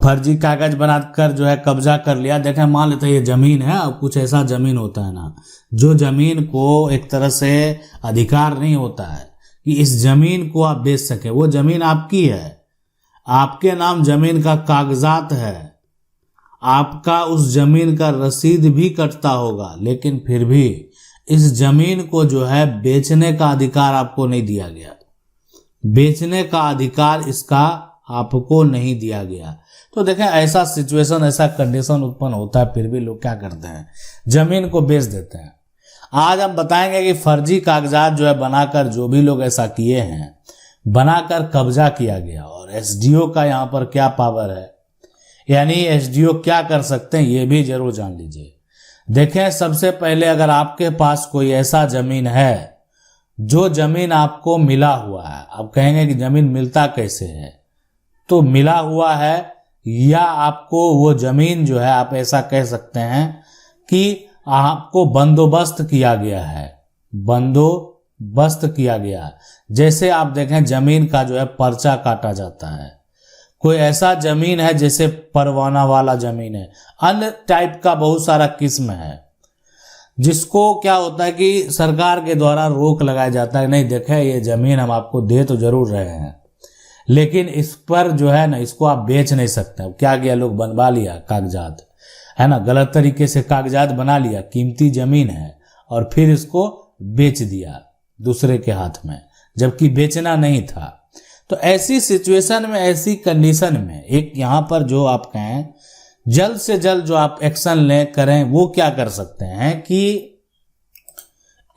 फर्जी कागज बनाकर जो है कब्जा कर लिया। देखें, मान लेते हैं ये जमीन है, अब कुछ ऐसा जमीन होता है ना, जो जमीन को एक तरह से अधिकार नहीं होता है कि इस जमीन को आप बेच सके। वो जमीन आपकी है, आपके नाम जमीन का कागजात है, आपका उस जमीन का रसीद भी कटता होगा, लेकिन फिर भी इस जमीन को जो है बेचने का अधिकार आपको नहीं दिया गया। बेचने का अधिकार इसका आपको नहीं दिया गया। तो देखें, ऐसा सिचुएशन, ऐसा कंडीशन उत्पन्न होता है, फिर भी लोग क्या करते हैं, जमीन को बेच देते हैं। आज हम बताएंगे कि फर्जी कागजात जो है बनाकर, जो भी लोग ऐसा किए हैं, बनाकर कब्जा किया गया, और एसडीओ का यहाँ पर क्या पावर है, यानी एसडीओ क्या कर सकते हैं, ये भी जरूर जान लीजिए। देखें, सबसे पहले अगर आपके पास कोई ऐसा जमीन है जो जमीन आपको मिला हुआ है, आप कहेंगे कि जमीन मिलता कैसे है, तो मिला हुआ है, या आपको वो जमीन जो है, आप ऐसा कह सकते हैं कि आपको बंदोबस्त किया गया है, बंदोबस्त किया गया। जैसे आप देखें, जमीन का जो है पर्चा काटा जाता है। कोई ऐसा जमीन है जैसे परवाना वाला जमीन है, अन्य टाइप का बहुत सारा किस्म है, जिसको क्या होता है कि सरकार के द्वारा रोक लगाया जाता है। नहीं, देखें, ये जमीन हम आपको दे तो जरूर रहे हैं, लेकिन इस पर जो है ना, इसको आप बेच नहीं सकते। अब क्या किया, लोग बनवा लिया कागजात, है ना, गलत तरीके से कागजात बना लिया, कीमती जमीन है, और फिर इसको बेच दिया दूसरे के हाथ में, जबकि बेचना नहीं था। तो ऐसी सिचुएशन में, ऐसी कंडीशन में, एक यहाँ पर जो आप कहें जल्द से जल्द जो आप एक्शन लें करें, वो क्या कर सकते हैं कि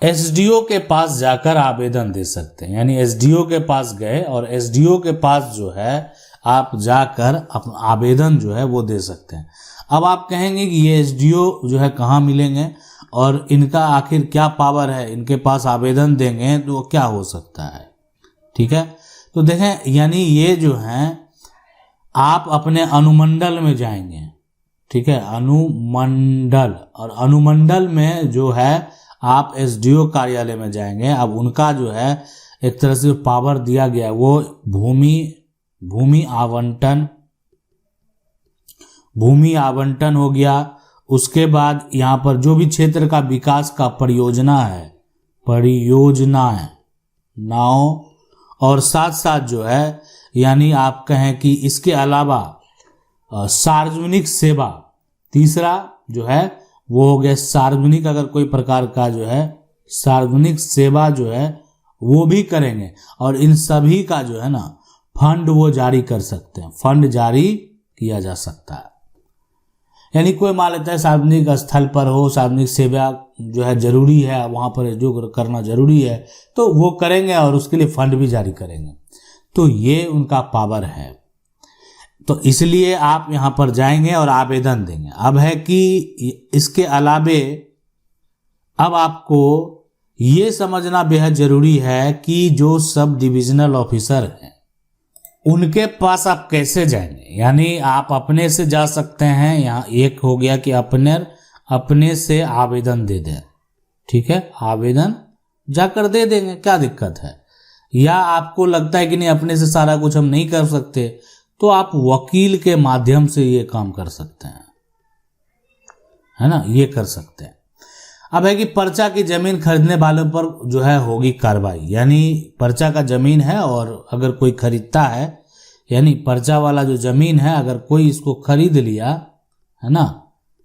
एसडीओ के पास जाकर आवेदन दे सकते हैं। यानी एसडीओ के पास गए और एसडीओ के पास जो है आप जाकर अपना आवेदन जो है वो दे सकते हैं। अब आप कहेंगे कि ये एसडीओ जो है कहाँ मिलेंगे और इनका आखिर क्या पावर है, इनके पास आवेदन देंगे तो क्या हो सकता है। ठीक है, तो देखें, यानी ये जो है आप अपने अनुमंडल में जाएंगे। ठीक है, अनुमंडल, और अनुमंडल में जो है आप एसडीओ कार्यालय में जाएंगे। अब उनका जो है एक तरह से पावर दिया गया है, वो भूमि आवंटन हो गया। उसके बाद यहाँ पर जो भी क्षेत्र का विकास का परियोजनाएं नाव, और साथ साथ जो है, यानी आप कहें कि इसके अलावा सार्वजनिक सेवा, तीसरा जो है वो हो गया सार्वजनिक, अगर कोई प्रकार का जो है सार्वजनिक सेवा जो है वो भी करेंगे, और इन सभी का जो है ना फंड वो जारी कर सकते हैं, फंड जारी किया जा सकता है। यानी कोई मान लेता है सार्वजनिक स्थल पर हो, सार्वजनिक सेवा जो है जरूरी है, वहां पर जो करना जरूरी है, तो वो करेंगे और उसके लिए फंड भी जारी करेंगे। तो ये उनका पावर है। तो इसलिए आप यहां पर जाएंगे और आवेदन देंगे। अब है कि इसके अलावे अब आपको ये समझना बेहद जरूरी है कि जो सब डिविजनल ऑफिसर हैं उनके पास आप कैसे जाएंगे। यानी आप अपने से जा सकते हैं, यहाँ एक हो गया कि अपने से आवेदन दे दें। ठीक है, आवेदन जाकर दे देंगे, क्या दिक्कत है। या आपको लगता है कि नहीं अपने से सारा कुछ हम नहीं कर सकते, तो आप वकील के माध्यम से ये काम कर सकते हैं, है ना, ये कर सकते हैं। अब है कि पर्चा की जमीन खरीदने वालों पर जो है होगी कार्रवाई। यानी पर्चा का जमीन है और अगर कोई खरीदता है, यानी पर्चा वाला जो जमीन है, अगर कोई इसको खरीद लिया, है ना,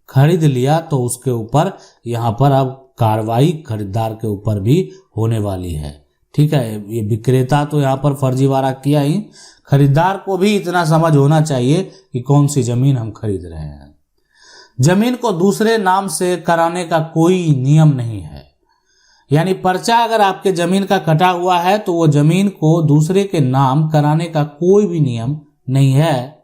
खरीद लिया, तो उसके ऊपर यहाँ पर अब कार्रवाई खरीदार के ऊपर भी होने वाली है। ठीक है, ये विक्रेता तो यहाँ पर फर्जीवाड़ा किया ही, खरीदार को भी इतना समझ होना चाहिए कि कौन सी जमीन हम खरीद रहे हैं। जमीन को दूसरे नाम से कराने का कोई नियम नहीं है। यानी पर्चा अगर आपके जमीन का कटा हुआ है तो वो जमीन को दूसरे के नाम कराने का कोई भी नियम नहीं है।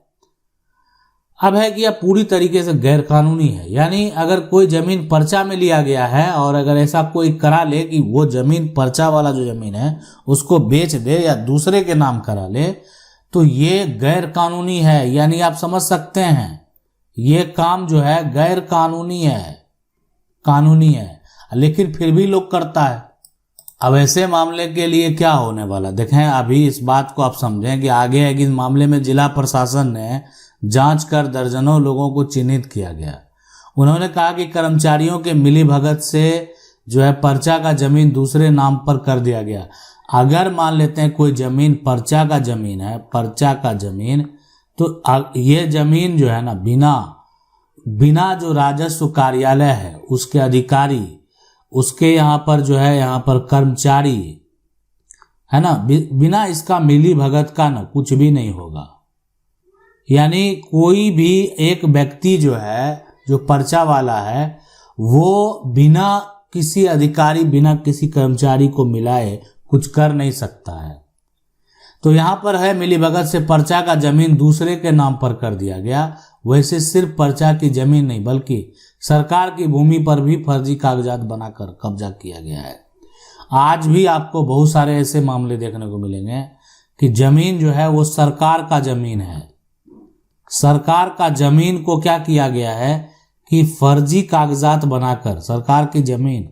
अब है कि यह पूरी तरीके से गैर कानूनी है। यानी अगर कोई जमीन पर्चा में लिया गया है और अगर ऐसा कोई करा ले कि वो जमीन पर्चा वाला जो जमीन है उसको बेच दे या दूसरे के नाम करा ले, तो ये गैर कानूनी है। यानी आप समझ सकते हैं ये काम जो है गैर कानूनी है, लेकिन फिर भी लोग करता है। अब ऐसे मामले के लिए क्या होने वाला, देखें अभी इस बात को आप समझें कि आगे है कि इस मामले में जिला प्रशासन ने जांच कर दर्जनों लोगों को चिन्हित किया गया। उन्होंने कहा कि कर्मचारियों के मिलीभगत से जो है पर्चा का जमीन दूसरे नाम पर कर दिया गया। अगर मान लेते हैं कोई जमीन पर्चा का जमीन है, पर्चा का जमीन, तो ये जमीन जो है ना बिना जो राजस्व कार्यालय है उसके अधिकारी, उसके यहाँ पर जो है यहाँ पर कर्मचारी है ना, बिना इसका मिली भगत का ना कुछ भी नहीं होगा। यानी कोई भी एक व्यक्ति जो है, जो पर्चा वाला है, वो बिना किसी अधिकारी, बिना किसी कर्मचारी को मिलाए कुछ कर नहीं सकता है। तो यहाँ पर है मिलीभगत से पर्चा का जमीन दूसरे के नाम पर कर दिया गया। वैसे सिर्फ पर्चा की जमीन नहीं बल्कि सरकार की भूमि पर भी फर्जी कागजात बनाकर कब्जा किया गया है। आज भी आपको बहुत सारे ऐसे मामले देखने को मिलेंगे कि जमीन जो है वो सरकार का जमीन है। सरकार का जमीन को क्या किया गया है कि फर्जी कागजात बनाकर सरकार की जमीन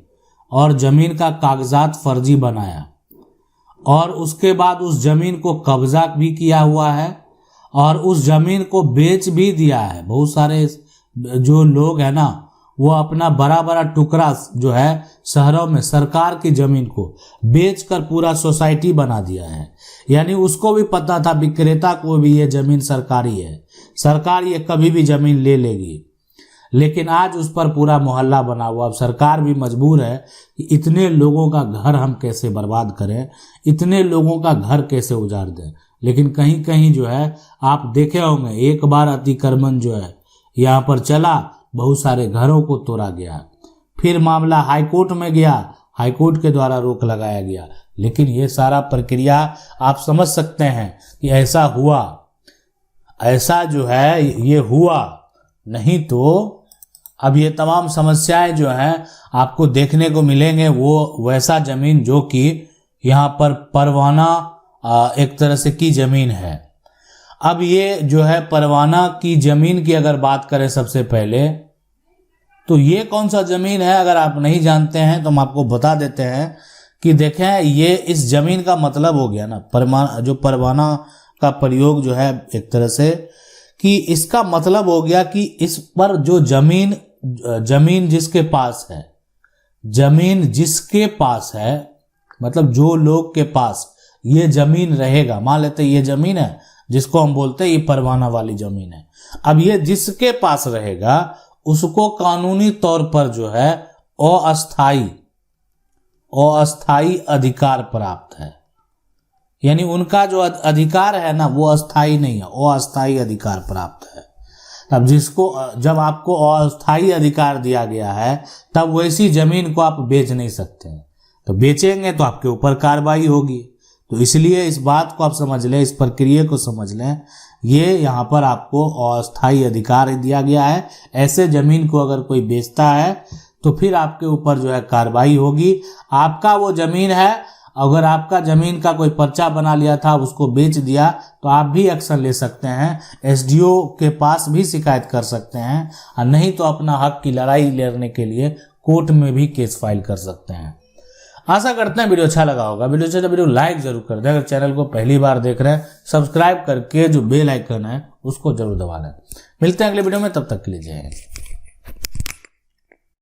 और जमीन का कागजात फर्जी बनाया और उसके बाद उस जमीन को कब्जा भी किया हुआ है और उस जमीन को बेच भी दिया है। बहुत सारे जो लोग हैं ना, वो अपना बड़ा बड़ा टुकड़ा जो है शहरों में सरकार की जमीन को बेचकर पूरा सोसाइटी बना दिया है। यानी उसको भी पता था, विक्रेता को भी, ये जमीन सरकारी है, सरकार ये कभी भी जमीन ले लेगी, लेकिन आज उस पर पूरा मोहल्ला बना हुआ। अब सरकार भी मजबूर है कि इतने लोगों का घर हम कैसे बर्बाद करें, इतने लोगों का घर कैसे उजाड़ दें। लेकिन कहीं कहीं जो है आप देखे होंगे, एक बार अतिक्रमण जो है यहाँ पर चला, बहुत सारे घरों को तोड़ा गया। फिर मामला हाईकोर्ट में गया, हाईकोर्ट के द्वारा रोक लगाया गया। लेकिन ये सारा प्रक्रिया आप समझ सकते हैं कि ऐसा हुआ, ऐसा जो है ये हुआ, नहीं तो अब ये तमाम समस्याएं जो हैं आपको देखने को मिलेंगे। वो वैसा जमीन जो कि यहाँ पर परवाना एक तरह से की जमीन है। अब ये जो है परवाना की जमीन की अगर बात करें सबसे पहले, तो ये कौन सा जमीन है अगर आप नहीं जानते हैं तो हम आपको बता देते हैं कि देखें, ये इस जमीन का मतलब हो गया ना जो परवाना का प्रयोग जो है एक तरह से कि इसका मतलब हो गया कि इस पर जो जमीन जिसके पास है, जमीन जिसके पास है मतलब जो लोग के पास ये जमीन रहेगा, मान लेते ये जमीन है जिसको हम बोलते हैं ये परवाना वाली जमीन है। अब ये जिसके पास रहेगा उसको कानूनी तौर पर जो है अस्थाई अधिकार प्राप्त है। यानी उनका जो अधिकार है ना वो अस्थाई नहीं है, अस्थाई अधिकार प्राप्त है। तब जब आपको अस्थाई अधिकार दिया गया है तब वैसी जमीन को आप बेच नहीं सकते हैं। तो बेचेंगे तो आपके ऊपर कार्रवाई होगी। तो इसलिए इस बात को आप समझ लें, इस प्रक्रिया को समझ लें। ये यहाँ पर आपको अस्थाई अधिकार दिया गया है। ऐसे जमीन को अगर कोई बेचता है तो फिर आपके ऊपर जो है कार्रवाई होगी। आपका वो जमीन है, अगर आपका जमीन का कोई पर्चा बना लिया था उसको बेच दिया तो आप भी एक्शन ले सकते हैं, एसडीओ के पास भी शिकायत कर सकते हैं, और नहीं तो अपना हक की लड़ाई लड़ने के लिए कोर्ट में भी केस फाइल कर सकते हैं। आशा करते हैं वीडियो अच्छा लगा होगा। वीडियो अच्छा तो वीडियो लाइक जरूर कर दें। अगर चैनल को पहली बार देख रहे हैं सब्सक्राइब करके जो बेल आइकन है उसको जरूर दबा लें। मिलते हैं अगले वीडियो में, तब तक के लिए जय हिंद।